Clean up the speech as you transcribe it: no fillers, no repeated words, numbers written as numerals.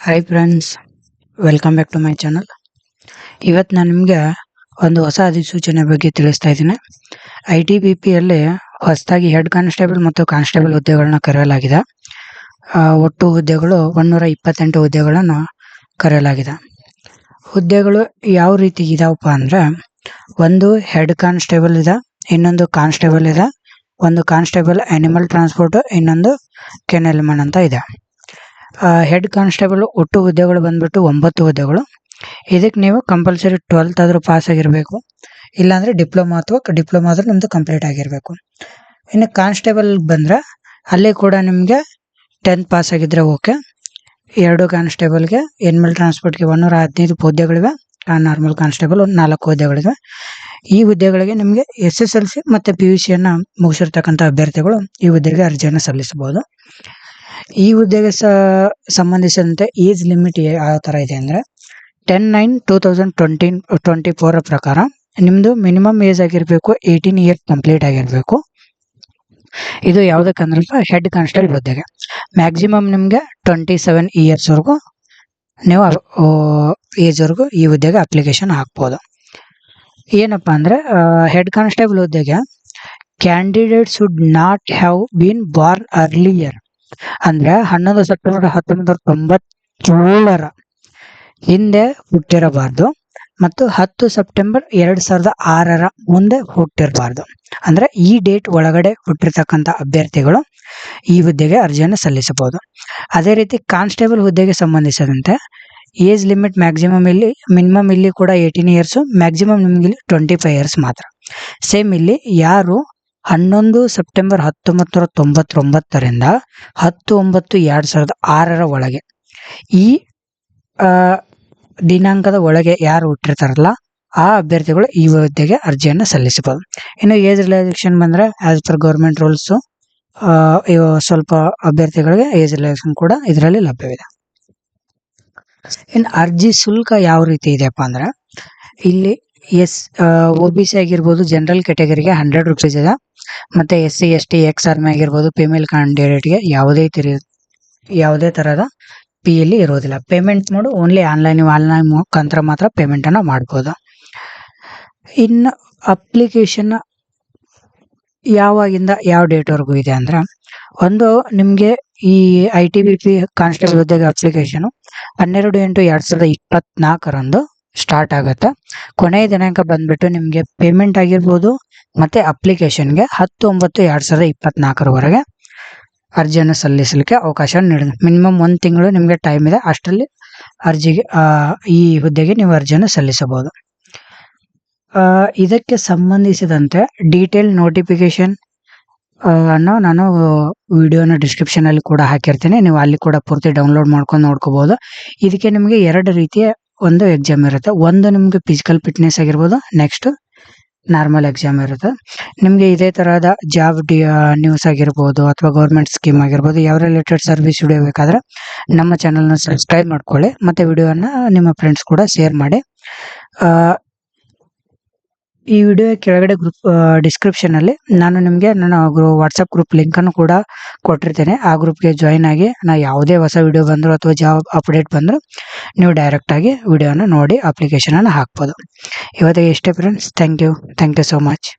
Hi friends, welcome back to my channel. ಇವತ್ತು ನಾನು ನಿಮಗೆ ಒಂದು ಹೊಸ ಅಧಿಸೂಚನೆ ಬಗ್ಗೆ ತಿಳಿಸ್ತಾ ಇದ್ದೀನಿ. ITBPಯಲ್ಲಿ ಹೊಸದಾಗಿ ಹೆಡ್ ಕಾನ್ಸ್ಟೇಬಲ್ ಮತ್ತು ಕಾನ್ಸ್ಟೇಬಲ್ ಹುದ್ದೆಗಳನ್ನ ಕರೆಯಲಾಗಿದೆ. ಒಟ್ಟು ಹುದ್ದೆಗಳು 128 ಹುದ್ದೆಗಳನ್ನು ಕರೆಯಲಾಗಿದೆ. ಹುದ್ದೆಗಳು ಯಾವ ರೀತಿ ಇದಾವಪ್ಪ ಅಂದರೆ, ಒಂದು ಹೆಡ್ ಕಾನ್ಸ್ಟೇಬಲ್ ಇದೆ, ಇನ್ನೊಂದು ಕಾನ್ಸ್ಟೇಬಲ್ ಇದೆ, ಒಂದು ಕಾನ್ಸ್ಟೇಬಲ್ ಆ್ಯನಿಮಲ್ ಟ್ರಾನ್ಸ್ಪೋರ್ಟ್, ಇನ್ನೊಂದು ಕೆನೆಲ್ಮನ್ ಅಂತ ಇದೆ. ಹೆಡ್ ಕಾನ್ಸ್ಟೇಬಲ್ ಒಟ್ಟು ಹುದ್ದೆಗಳು ಬಂದ್ಬಿಟ್ಟು 9 ಹುದ್ದೆಗಳು. ಇದಕ್ಕೆ ನೀವು ಕಂಪಲ್ಸರಿ 12th ಆದರೂ ಪಾಸ್ ಆಗಿರಬೇಕು, ಇಲ್ಲಾಂದರೆ ಡಿಪ್ಲೊಮಾ ಆದರೂ ನಿಮ್ಮದು ಕಂಪ್ಲೀಟ್ ಆಗಿರಬೇಕು. ಇನ್ನು ಕಾನ್ಸ್ಟೇಬಲ್ ಬಂದರೆ ಅಲ್ಲಿ ಕೂಡ ನಿಮಗೆ 10th ಪಾಸ್ ಆಗಿದ್ದರೆ ಓಕೆ. 2 ಕಾನ್ಸ್ಟೇಬಲ್ಗೆ, ಆ್ಯನಿಮಲ್ ಟ್ರಾನ್ಸ್ಪೋರ್ಟ್ಗೆ 115 ಹುದ್ದೆಗಳಿವೆ, ನಾರ್ಮಲ್ ಕಾನ್ಸ್ಟೇಬಲ್ 4 ಹುದ್ದೆಗಳಿವೆ. ಈ ಹುದ್ದೆಗಳಿಗೆ ನಿಮಗೆ SSLC ಮತ್ತು PUCಯನ್ನು ಮುಗಿಸಿರ್ತಕ್ಕಂಥ ಅಭ್ಯರ್ಥಿಗಳು ಈ ಹುದ್ದೆಗೆ ಅರ್ಜಿಯನ್ನು ಸಲ್ಲಿಸಬಹುದು. ಈ ಹುದ್ದೆಗೆ ಸಂಬಂಧಿಸಿದಂತೆ ಏಜ್ ಲಿಮಿಟ್ ಯಾವ ಥರ ಇದೆ ಅಂದರೆ, 10/9/2024 ಪ್ರಕಾರ ನಿಮ್ಮದು ಮಿನಿಮಮ್ ಏಜ್ ಆಗಿರಬೇಕು 18 ಇಯರ್ಸ್ ಕಂಪ್ಲೀಟ್ ಆಗಿರಬೇಕು. ಇದು ಯಾವುದಕ್ಕಂದ್ರೆ ಹೆಡ್ ಕಾನ್ಸ್ಟೇಬಲ್ ಹುದ್ದೆಗೆ. ಮ್ಯಾಕ್ಸಿಮಮ್ ನಿಮಗೆ 27 ಇಯರ್ಸ್ವರೆಗೂ ನೀವು ಏಜ್ವರೆಗೂ ಈ ಹುದ್ದೆಗೆ ಅಪ್ಲಿಕೇಶನ್ ಹಾಕ್ಬೋದು. ಏನಪ್ಪ ಅಂದರೆ, ಹೆಡ್ ಕಾನ್ಸ್ಟೇಬಲ್ ಹುದ್ದೆಗೆ candidate should not have been Born earlier, ಅಂದರೆ 11 ಸೆಪ್ಟೆಂಬರ್ 1997 ಹಿಂದೆ ಹುಟ್ಟಿರಬಾರ್ದು ಮತ್ತು 10 ಸೆಪ್ಟೆಂಬರ್ 2006 ಮುಂದೆ ಹುಟ್ಟಿರಬಾರ್ದು. ಅಂದರೆ ಈ ಡೇಟ್ ಒಳಗಡೆ ಹುಟ್ಟಿರ್ತಕ್ಕಂಥ ಅಭ್ಯರ್ಥಿಗಳು ಈ ಹುದ್ದೆಗೆ ಅರ್ಜಿಯನ್ನು ಸಲ್ಲಿಸಬಹುದು. ಅದೇ ರೀತಿ ಕಾನ್ಸ್ಟೇಬಲ್ ಹುದ್ದೆಗೆ ಸಂಬಂಧಿಸಿದಂತೆ ಏಜ್ ಲಿಮಿಟ್ ಮಿನಿಮಮ್ ಇಲ್ಲಿ ಕೂಡ 18 ಇಯರ್ಸು, ಮ್ಯಾಕ್ಸಿಮಮ್ ನಿಮಗೆ ಇಲ್ಲಿ 25 ಇಯರ್ಸ್ ಮಾತ್ರ. ಸೇಮ್ ಇಲ್ಲಿ ಯಾರು 11 ಸೆಪ್ಟೆಂಬರ್ 1999ರಿಂದ 10/9/2006 ಒಳಗೆ ಈ ದಿನಾಂಕದ ಒಳಗೆ ಯಾರು ಹುಟ್ಟಿರ್ತಾರಲ್ಲ ಆ ಅಭ್ಯರ್ಥಿಗಳು ಈ ಹುದ್ದೆಗೆ ಅರ್ಜಿಯನ್ನು ಸಲ್ಲಿಸಬಹುದು. ಇನ್ನು ಏಜ್ ರಿಲ್ಯಾಕ್ಸೇಷನ್ ಬಂದರೆ ಆಸ್ ಪರ್ ಗೌರ್ಮೆಂಟ್ ರೂಲ್ಸು ಸ್ವಲ್ಪ ಅಭ್ಯರ್ಥಿಗಳಿಗೆ ಏಜ್ ರಿಲ್ಯಾಕ್ಸೇಷನ್ ಕೂಡ ಇದರಲ್ಲಿ ಲಭ್ಯವಿದೆ. ಇನ್ನು ಅರ್ಜಿ ಶುಲ್ಕ ಯಾವ ರೀತಿ ಇದೆಯಪ್ಪ ಅಂದರೆ, ಇಲ್ಲಿ OBC ಆಗಿರ್ಬೋದು, ಜನರಲ್ ಕ್ಯಾಟಗರಿಗೆ 100 ರೂಪೀಸ್ ಇದೆ, ಮತ್ತು SC ST ಎಕ್ಸ್ ಆರ್ಮಿ ಆಗಿರ್ಬೋದು, ಫಿಮೇಲ್ ಕ್ಯಾಂಡಿಡೇಟ್ಗೆ ಯಾವುದೇ ಥರದ PL ಇರೋದಿಲ್ಲ. ಪೇಮೆಂಟ್ ಮೋಡು ಓನ್ಲಿ ಆನ್ಲೈನ್ ಮುಖಾಂತರ ಮಾತ್ರ ಪೇಮೆಂಟನ್ನು ಮಾಡ್ಬೋದು. ಇನ್ನು ಅಪ್ಲಿಕೇಶನ್ ಯಾವಾಗಿಂದ ಯಾವ ಡೇಟ್ವರೆಗೂ ಇದೆ ಅಂದರೆ, ಒಂದು ನಿಮಗೆ ಈ ITBP ಕಾನ್ಸ್ಟೇಬಲ್ ಹುದ್ದೆಗೆ ಅಪ್ಲಿಕೇಶನು 12/8/2024 ಸ್ಟಾರ್ಟ್ ಆಗುತ್ತೆ. ಕೊನೆಯ ದಿನಾಂಕ ಬಂದ್ಬಿಟ್ಟು ನಿಮಗೆ ಪೇಮೆಂಟ್ ಆಗಿರ್ಬೋದು ಮತ್ತು ಅಪ್ಲಿಕೇಶನ್ಗೆ 10/9/2024 ಅರ್ಜಿಯನ್ನು ಸಲ್ಲಿಸಲಿಕ್ಕೆ ಅವಕಾಶ ನೀಡಿದೆ. ಮಿನಿಮಮ್ 1 ತಿಂಗಳು ನಿಮಗೆ ಟೈಮ್ ಇದೆ, ಅಷ್ಟರಲ್ಲಿ ಈ ಹುದ್ದೆಗೆ ನೀವು ಅರ್ಜಿಯನ್ನು ಸಲ್ಲಿಸಬಹುದು. ಇದಕ್ಕೆ ಸಂಬಂಧಿಸಿದಂತೆ ಡೀಟೇಲ್ ನೋಟಿಫಿಕೇಶನ್ ಅನ್ನು ನಾನು ವಿಡಿಯೋನ ಡಿಸ್ಕ್ರಿಪ್ಷನಲ್ಲಿ ಕೂಡ ಹಾಕಿರ್ತೀನಿ, ನೀವು ಅಲ್ಲಿ ಕೂಡ ಪೂರ್ತಿ ಡೌನ್ಲೋಡ್ ಮಾಡ್ಕೊಂಡು ನೋಡ್ಕೋಬಹುದು. ಇದಕ್ಕೆ ನಿಮಗೆ 2 ರೀತಿಯ ಒಂದು ಎಕ್ಸಾಮ್ ಇರುತ್ತೆ. ಒಂದು ನಿಮಗೆ ಫಿಸಿಕಲ್ ಫಿಟ್ನೆಸ್ ಆಗಿರ್ಬೋದು, ನೆಕ್ಸ್ಟ್ ನಾರ್ಮಲ್ ಎಕ್ಸಾಮ್ ಇರುತ್ತೆ. ನಿಮಗೆ ಇದೇ ತರಹದ ಜಾಬ್ ನ್ಯೂಸ್ ಆಗಿರ್ಬೋದು ಅಥವಾ ಗೌರ್ಮೆಂಟ್ ಸ್ಕೀಮ್ ಆಗಿರ್ಬೋದು, ಯಾವ ರಿಲೇಟೆಡ್ ಸರ್ವಿಸ್ ವಿಡಿಯೋ ಬೇಕಾದರೆ ನಮ್ಮ ಚಾನಲ್ನ ಸಬ್ಸ್ಕ್ರೈಬ್ ಮಾಡ್ಕೊಳ್ಳಿ ಮತ್ತು ವಿಡಿಯೋನ ನಿಮ್ಮ ಫ್ರೆಂಡ್ಸ್ ಕೂಡ ಶೇರ್ ಮಾಡಿ. ಈ ವಿಡಿಯೋ ಕೆಳಗಡೆ ಡಿಸ್ಕ್ರಿಪ್ಷನಲ್ಲಿ ನಾನು ನಿಮಗೆ ನನ್ನ ವಾಟ್ಸಪ್ ಗ್ರೂಪ್ ಲಿಂಕನ್ನು ಕೂಡ ಕೊಟ್ಟಿರ್ತೇನೆ. ಆ ಗ್ರೂಪ್ಗೆ ಜಾಯಿನ್ ಆಗಿ ಯಾವುದೇ ಹೊಸ ವಿಡಿಯೋ ಬಂದರೂ ಅಥವಾ ಜಾಬ್ ಅಪ್ಡೇಟ್ ಬಂದರೂ ನೀವು ಡೈರೆಕ್ಟಾಗಿ ವಿಡಿಯೋನ ನೋಡಿ ಅಪ್ಲಿಕೇಶನನ್ನು ಹಾಕ್ಬೋದು. ಇವತ್ತಿಗೆ ಇಷ್ಟೇ friends. Thank you so much.